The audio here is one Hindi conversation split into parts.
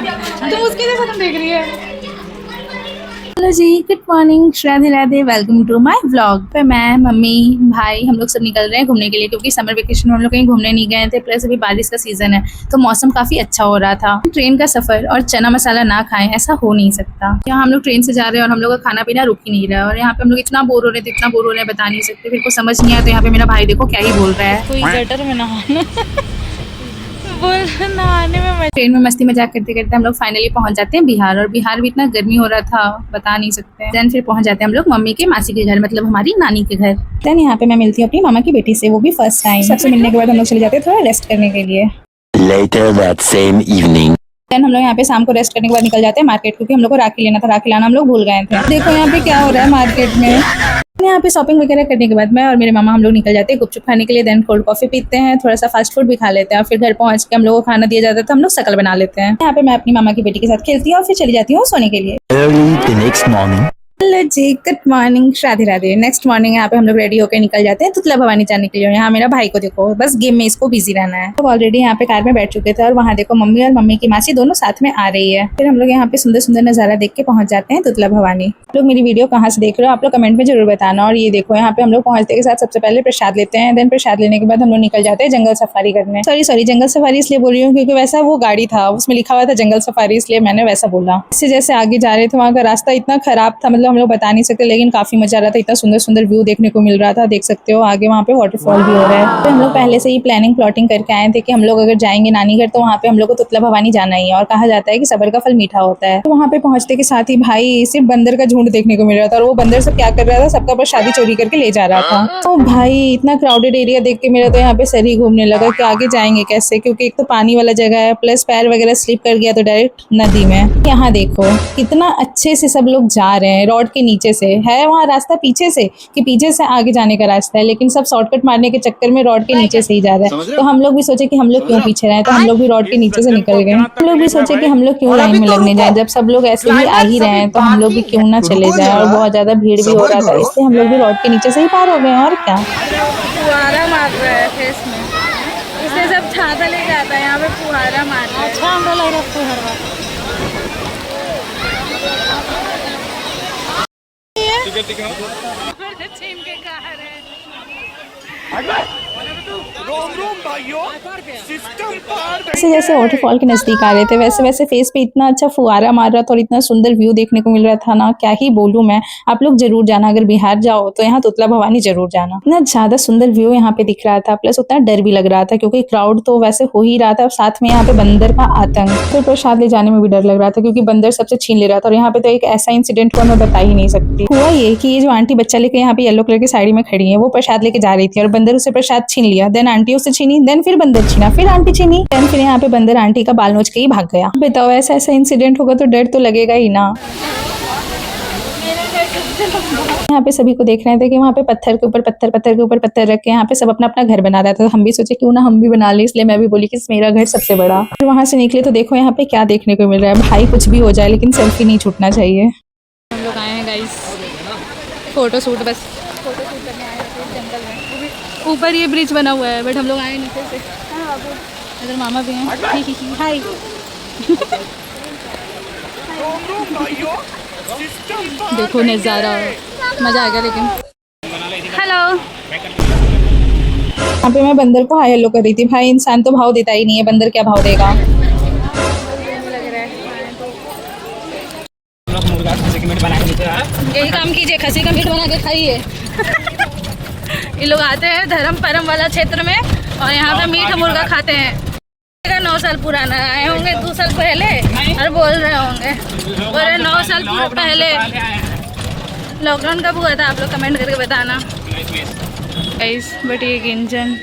तुम उसके जैसा तुम देख रही है। हेलो जी, good morning, Radhe Radhe, welcome to my vlog. पे मैं, मम्मी, भाई हम लोग सब निकल रहे हैं घूमने के लिए, क्योंकि समर वेकेशन में हम लोग कहीं घूमने नहीं गए थे। प्लस अभी बारिश का सीजन है तो मौसम काफ़ी अच्छा हो रहा था। ट्रेन का सफ़र और चना मसाला ना खाएं, ऐसा हो नहीं सकता। यहाँ हम लोग ट्रेन से जा रहे हैं और हम लोग का खाना पीना रुक ही नहीं रहा है। और यहाँ पे हम लोग इतना बोर हो रहे थे, इतना बोर हो रहे हैं, बता नहीं सकते। फिर को समझ नहीं आया तो यहाँ पे मेरा भाई देखो क्या ही बोल रहा है, कोई गटर में नहाना बोल नहाने में ट्रेन में मस्ती मजाक करते करते हम लोग फाइनली पहुंच जाते हैं बिहार। और बिहार भी इतना गर्मी हो रहा था, बता नहीं सकते। देन फिर पहुंच जाते हैं हम लोग मम्मी के मासी के घर, मतलब हमारी नानी के घर। देन यहाँ पे मैं मिलती हूँ अपनी मामा की बेटी से, वो भी फर्स्ट टाइम। सबसे मिलने के बाद हम लोग चले जाते हैं थोड़ा रेस्ट करने के लिए। Later that same evening. Then हम लोग यहाँ पे शाम को रेस्ट करने के बाद निकल जाते हैं मार्केट, क्योंकि हम लोग को राखी लेना था। राखी लाना हम लोग भूल गए थे। देखो यहाँ पे क्या हो रहा है मार्केट में। यहाँ पे शॉपिंग वगैरह करने के बाद मैं और मेरे मामा हम लोग निकल जाते हैं गुपचुप खाने के लिए। देन कोल्ड कॉफी पीते हैं, थोड़ा सा फास्ट फूड भी खा लेते हैं। और फिर घर पहुंच के हम लोग को खाना दिया जाता है तो हम लोग शकल बना लेते हैं। यहाँ पे मैं अपनी मामा की बेटी के साथ खेलती हूँ और फिर चली जाती हूँ सोने के लिए। Early the next morning. Hello जी, good morning, Radhe Radhe. Next morning यहाँ पे हम लोग रेडी होकर निकल जाते हैं तुतला भवानी जाने के लिए। यहाँ मेरा भाई को देखो, बस गेम में इसको बिजी रहना है। तो ऑलरेडी यहाँ पे कार में बैठ चुके थे और वहाँ देखो मम्मी और मम्मी की मासी दोनों साथ में आ रही है। फिर हम लोग यहाँ पे सुंदर सुंदर नजारा देख के पहुंच जाते हैं तुतला भवानी। आप लोग मेरी वीडियो कहाँ से देख रहे हो आप लोग कमेंट में जरूर बताना। और ये देखो यहाँ पे हम लोग पहुंचते के साथ सबसे पहले प्रसाद लेते हैं। देन प्रसाद लेने के बाद हम लोग निकल जाते हैं जंगल सफारी करने। सॉरी जंगल सफारी इसलिए बोल रही हूँ क्योंकि वैसा वो गाड़ी था, उसमें लिखा हुआ था जंगल सफारी, इसलिए मैंने वैसा बोला। इससे जैसे आगे जा रहे थे वहाँ का रास्ता इतना खराब था, मतलब हम लोग बता नहीं सकते, लेकिन काफी मजा आ रहा था। इतना सुंदर सुंदर व्यू देखने को मिल रहा था, देख सकते हो आगे वहाँ पे वाटरफॉल भी हो रहा है। तो हम लोग पहले से ही प्लानिंग प्लॉटिंग करके आए थे कि हम लोग अगर जाएंगे नानी घर तो वहाँ पे हम लोग को तुतला भवानी जाना ही है। और कहा जाता है कि सबर का फल मीठा होता है। तो वहाँ पे पहुंचते के साथ ही भाई सिर्फ बंदर का झुंड देखने को मिल रहा था। और वो बंदर सब क्या कर रहा था, सबका प्रसादी चोरी करके ले जा रहा था। तो भाई इतना क्राउडेड एरिया देख के मेरा तो यहाँ पे सर ही घूमने लगा कि आगे जाएंगे कैसे, क्योंकि एक तो पानी वाला जगह है, प्लस पैर वगैरह स्लिप कर गया तो डायरेक्ट नदी में। यहाँ देखो कितना अच्छे से सब लोग जा रहे हैं, रोड के नीचे से है वहाँ रास्ता, पीछे से कि पीछे से आगे जाने का रास्ता है, लेकिन सब शॉर्टकट मारने के चक्कर में रोड के नीचे से ही जा रहा है। तो हम लोग भी सोचे कि हम लोग क्यों पीछे रहे, तो हम लोग भी रोड के नीचे से निकल गए। हम लोग भी सोचे कि हम लोग क्यों लाइन में लगने जाए, जब सब लोग ऐसे ही आ ही रहे हैं तो हम लोग भी क्यों ना चले जाए। और बहुत ज्यादा भीड़ भी हो रहा था, इसलिए हम लोग भी रोड के नीचे से ही पार हो गए। और क्या फुहारा मार रहा है फेस में, इसलिए सब छाता ले जाता है, यहाँ पे फुहारा मार रहा है। अच्छा हमको लग रहा है फुहारा जैसे जैसे वाटरफॉल के नजदीक आ रहे थे वैसे वैसे फेस पे इतना अच्छा फुहारा मार रहा था और इतना सुंदर व्यू देखने को मिल रहा था ना, क्या ही बोलूं मैं। आप लोग जरूर जाना, अगर बिहार जाओ तो यहाँ तुतला भवानी जरूर जाना। इतना ज्यादा सुंदर व्यू यहाँ पे दिख रहा था, प्लस उतना डर भी लग रहा था क्योंकि क्राउड तो वैसे हो ही रहा था और साथ में यहाँ पे बंदर का आतंक। तो प्रसाद ले जाने में भी डर लग रहा था क्योंकि बंदर सबसे छीन ले रहा था। और यहाँ पे तो एक ऐसा इंसिडेंट हुआ मैं बता ही नहीं सकती। हुआ ये कि ये जो आंटी बच्चा लेके यहाँ पे येलो कलर की साड़ी में खड़ी है, वो प्रसाद लेके जा रही थी और बंदर उसे प्रसाद छीन लिया। देन आंटी उसे छीनी, देन फिर बंदर छीना, फिर आंटी छीनी, देन फिर यहाँ पे बंदर आंटी का बाल नोच के ही भाग गया। बताओ ऐसा ऐसा इंसिडेंट होगा तो डर तो लगेगा ही ना। यहाँ पे सभी को देख रहे थे कि वहाँ पे पत्थर के ऊपर पत्थर, पत्थर के ऊपर पत्थर रख के यहाँ पे सब अपना अपना घर बना रहा था। तो हम भी सोचे क्यों ना हम भी बना ले, इसलिए मैं भी बोली कि मेरा घर सबसे बड़ा। फिर वहाँ से निकले तो देखो यहाँ पे क्या देखने को मिल रहा है। भाई कुछ भी हो जाए लेकिन सेल्फी नहीं छूटना चाहिए। हम लोग आए हैं गाइस फोटो शूट, बस फोटो शूट करने आए थे जंगल में। ऊपर ये ब्रिज बना हुआ है बट हम लोग आए नीचे से। इधर मामा भी हैं। हाय देखो नज़ारा, मज़ा आ गया। लेकिन हेलो, यहाँ पे मैं बंदर को हाय हेलो कर रही थी। भाई इंसान तो भाव देता ही नहीं है, बंदर क्या भाव देगा। यही काम कीजिए, खसी का मीट बना के खाइए। ये लोग आते हैं धर्म परम वाला क्षेत्र में और यहाँ पे मीट मुर्गा खाते हैं। 9 साल पुराना आए होंगे 2 साल पहले और बोल रहे होंगे और 9 साल पहले लॉकडाउन कब हुआ था, आप लोग कमेंट करके बताना गाइस। बट ये किंचन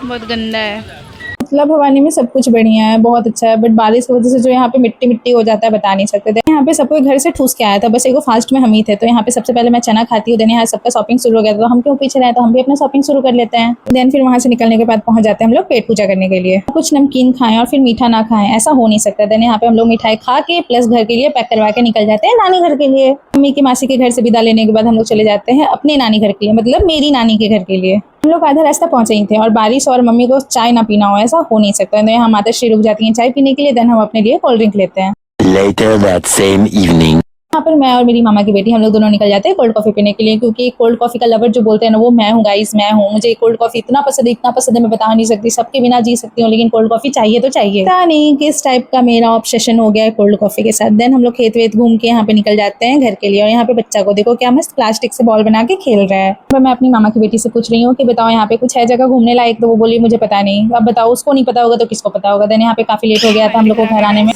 बहुत गंदा है। तुतला भवानी में सब कुछ बढ़िया है, बहुत अच्छा है, बट बारिश की वजह से जो यहाँ पे मिट्टी मिट्टी हो जाता है बता नहीं सकते थे। यहाँ पे सबको घर से ठूस के आया था, बस एक फास्ट में हम ही थे। तो यहाँ पे सबसे पहले मैं चना खाती हूँ, देन यहाँ सबका शॉपिंग शुरू हो गया था। तो हम क्यों पीछे रहे, तो हम भी अपना शॉपिंग शुरू कर लेते हैं। देन फिर वहाँ से निकलने के बाद पहुंच जाते हैं हम लोग पेट पूजा करने के लिए। कुछ नमकीन खाएं और फिर मीठा ना खाएं, ऐसा हो नहीं सकता। देन यहाँ पे हम लोग मिठाई खा के प्लस घर के लिए पैक करवा के निकल जाते हैं नानी घर के लिए। मम्मी की मासी के घर से विदा लेने के बाद हम लोग चले जाते हैं अपने नानी घर के लिए, मतलब मेरी नानी के घर के लिए। हम लोग आधा रास्ता पहुंचे ही थे और बारिश और मम्मी को चाय ना पीना हो ऐसा हो नहीं सकता। तो यहाँ माताश्री रुक जाती हैं चाय पीने के लिए, देन हम अपने लिए कोल्ड ड्रिंक लेते हैं। Later that same evening. यहाँ पर मैं और मेरी मामा की बेटी हम लोग दोनों निकल जाते हैं कोल्ड कॉफी पीने के लिए, क्योंकि कोल्ड कॉफी का लवर जो बोलते हैं ना वो मैं हूँ गाइस, मैं हूँ। मुझे कोल्ड कॉफी इतना पसंद है मैं बता नहीं सकती। सबके बिना जी सकती हूँ लेकिन कोल्ड कॉफी चाहिए तो चाहिए। पता नहीं किस टाइप का मेरा ऑब्सेशन हो गया है कोल्ड कॉफी के साथ। देन हम लोग खेत वेत घूम के यहाँ पे निकल जाते हैं घर के लिए। और यहाँ पे बच्चा को देखो क्या मस्त प्लास्टिक से बॉल बना के खेल रहा है। तो मैं अपनी मामा की बेटी से पूछ रही हूँ कि बताओ यहाँ पे कुछ है जगह घूमने लायक, तो वो बोली मुझे पता नहीं। अब बताओ उसको नहीं पता होगा तो किसको पता होगा। देन यहाँ पे काफी लेट हो गया था हम लोग को घर आने में।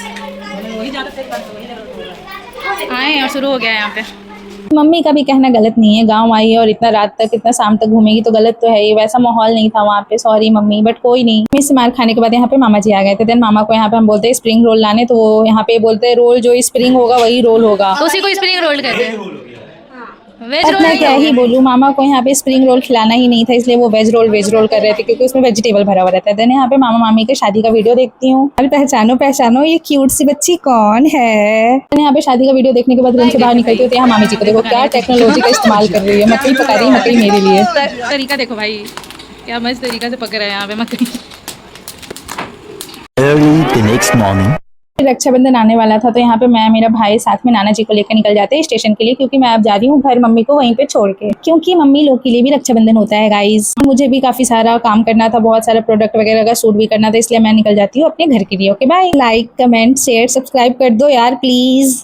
आए और शुरू हो गया यहाँ पे। मम्मी का भी कहना गलत नहीं है, गांव आई है और इतना रात तक इतना शाम तक घूमेगी तो गलत तो है ही। वैसा माहौल नहीं था वहाँ पे, सॉरी मम्मी, बट कोई नहीं। मम्मी से मार खाने के बाद यहाँ पे मामा जी आ गए थे। देन मामा को यहाँ पे हम बोलते हैं स्प्रिंग रोल लाने, तो वो यहाँ पे बोलते हैं रोल जो स्प्रिंग होगा वही रोल होगा। तो उसी को स्प्रिंग रोल कहते हैं। वेज अब रोल मैं क्या ही बोलूँ, मामा को यहाँ पे स्प्रिंग रोल खिलाना ही नहीं था इसलिए वो वेज रोल कर रहे थे क्योंकि उसमें वेजिटेबल भरा हुआ रहता है। देन यहाँ पे मामा मामी के शादी का वीडियो देखती हूँ। अभी पहचानो ये क्यूट सी बच्ची कौन है। यहाँ पे शादी का वीडियो देखने के बाद रूम से बाहर निकलती हूँ तो यहाँ मामी जी को देखो क्या टेक्नोलॉजी का इस्तेमाल कर रही है। मकई पका रही है, मकई मेरे लिए। तरीका देखो भाई, क्या मस्त तरीका से पक रहा है यहाँ पे मकई। Early the next morning. Rakshabandhan आने वाला था तो यहाँ पे मैं मेरा भाई साथ में नाना जी को लेकर निकल जाते हैं स्टेशन के लिए, क्योंकि मैं अब जा रही हूँ घर मम्मी को वहीं पे छोड़ के, क्योंकि मम्मी लोग के लिए भी रक्षाबंधन होता है गाइज। मुझे भी काफी सारा काम करना था, बहुत सारा प्रोडक्ट वगैरह का शूट भी करना था, इसलिए मैं निकल जाती हूँ अपने घर के लिए। Okay bye. Like comment share subscribe कर दो यार प्लीज।